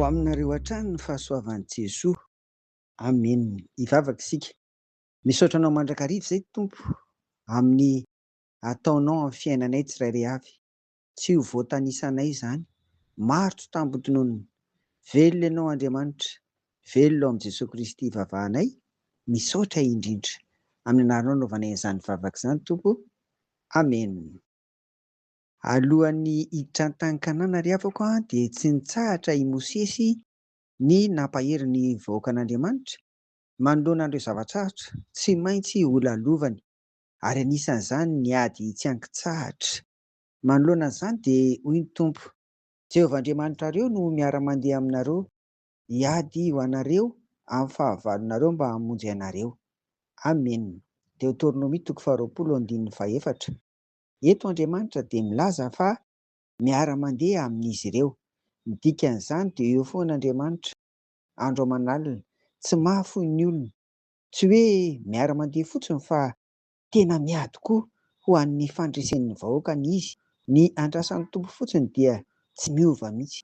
aminareo hatrany ny fahasoavan'i Jesoa. Amen. Hivavaka isika. Misaotra anao mandrakariva izay Tompo amin'ny ataonao amin'ny fiainanay tsirairay avy. Tsy ho voatanisanay izany. Maro tsy tambontononona. Velona ianao Andriamanitra. Velona amin'i Jesosy Kristy ivavahanay. Misaotra indrindra. Amin'ny anaranao anaovanay izany vavaka izany Tompo. Amen. Alohan'ny hiditra an-tankanana riavako dia tsy nitsahatra i Mosesy ny nampahery ny vahoaka an'Andriamanitra manoloana an'ireo zava-tsarotra tsy maintsy holalovany, ary anisan'izany ny ady tsy ankitsahatra. Manoloana an'izany dia hoy ny Tompo: Jehovah Andriamanitrareo no miara-mandeha aminareo, hiady ho anareo amin'ny fahavalonareo mba hamonjy anareo. Amen. Deuteronomia 20:24. Eto Andriamanitra dia milaza fa miara-mandeha amin'izy ireo. Ny dikan'izany dia eo foana Andriamanitra andro aman'alina, tsy mahafoy ny olona, tsy hoe miara-mandeha fotsiny fa tena miady koa ho an'ny fandresen'ny vahoaka ny izy. Ny andrasan'ny Tompo fotsiny dia tsy miova mihitsy.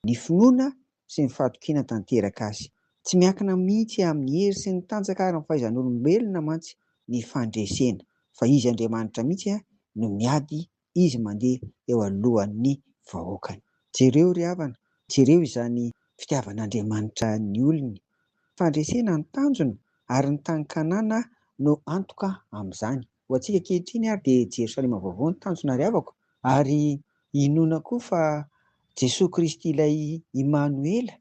Ny finoana sy ny fahatokiana tanteraka azy. Tsy miankina mihitsy amin'ny hery sy ny tanjaka ary ny fahaizan'olombelona mantsy ny fandresena, fa izy Andriamanitra mihitsy no miady, izy mandeha eo alohan'ny vahoakany. Jereo ry havana, jereo izany fitiavan'Andriamanitra ny olony. Fandresena ny tanjona ary ny tankanana no antoka amin'izany. Ho antsika ankehitriny ary dia Jerosalema vaovao ny tanjona ry havako, ary hinoana koa fa Jesosy Kristy ilay Immanuela,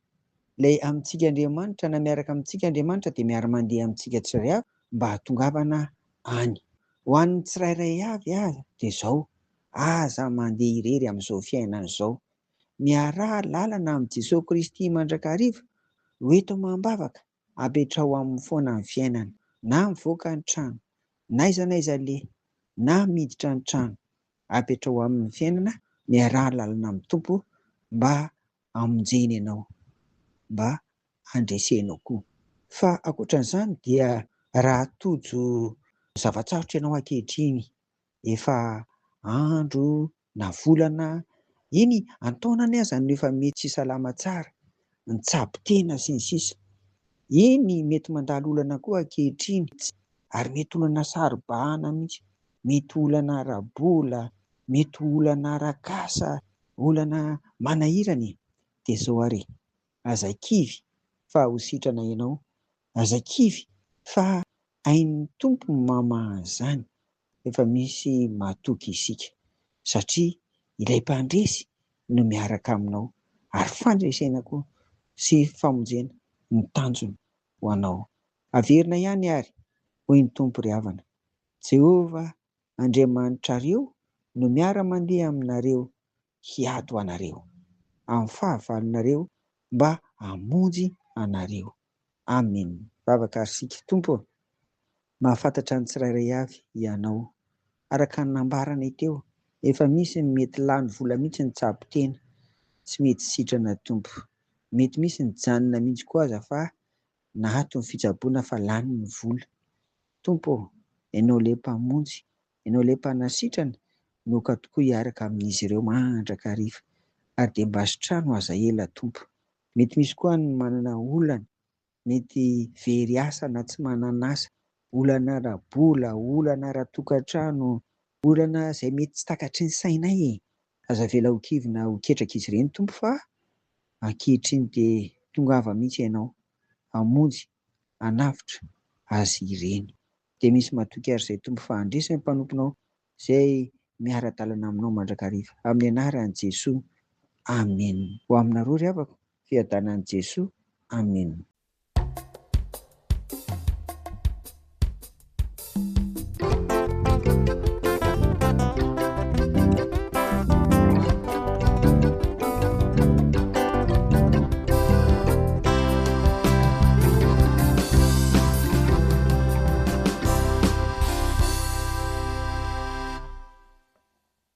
ilay amintsika Andriamanitra na miaraka amintsika Andriamanitra dia miara-mandeha amintsika tsirairay avy mba hatongavana any. Ho an'ny tsirairay avy aza dia izao: aza mandeha irery amin'izao fiainana izao. Miaraha lalana amin'i Jesosy Kristy mandrakariva, hoeto mambavaka, apetrao amin'ny foana ny fiainana, na mivoaka ny trano, na aiza n'aiza le, na miditra ny trano, apetrao amin'ny fiainana, miaraha lalana amin'ny Tompo mba hamonjeny ianao, mba handresenao koa. Fa ankoatran'izany dia raha tojo zava-tsarotra ianao ankehitriny, efa andro na volana, iny antaonany aza no efa mety tsy salama tsara, ny tsabo-tena sy ny sisa. Iny mety mandalo olana koa ankehitriny, ary mety olana saribahana mihitsy, mety olana rabola, mety olana arak'asa, olana manahirana. Dia izao ary, aza kivy fa ho sitrana ianao, aza kivy fa hain'ny Tompo ny mamaha an'izany. Efa misy mahatoky isika, satria ilay mpandresy no miaraka aminao, ary fandresena koa sy famonjena ny tanjona ho anao. Averina ihany ary, hoy ny Tompo ry havana: Jehovah Andriamanitrareo no miara-mandeha aminareo, hiady ho anareo amin'ny fahavalonareo mba hamonjy anareo. Amen. Vavaka ary sika Tompo, mahafantatra ny tsirairay avy ianao. Araka ny nambaranay teo, efa misy ny mety lany vola mihitsy ny tsabo-tena, tsy mety sitrana Tompo. Mety misy ny janona mihitsy koa aza fa nahato ny fitsaboana fa lany ny vola. Tompo, ianao ilay mpamonjy, ianao ilay mpanasitrana, noka tokoa hiaraka amin'izy ireo mandrakariva, ary dia mba sitrano aza ela Tompo. Mety misy koa ny manana olana, mety very asa na tsy manana asa, olana rabola, olana ara-tokantrano, olana izay mety tsy takatry ny sainay. Aza avela ho kivy na ho ketraka izy ireny Tompo, fa ankehitriny dia tongava mihitsy ianao, hamonjy, hanafitra azy ireny. Dia misy mahatoky ary izay Tompo, fa handresy ny mpanomponao izay miara-dalana aminao mandrakariva. Amin'ny anaran'i Jesoa. Amen. Ho aminareo ry havako, fiadanan'i Jesoa. Amen.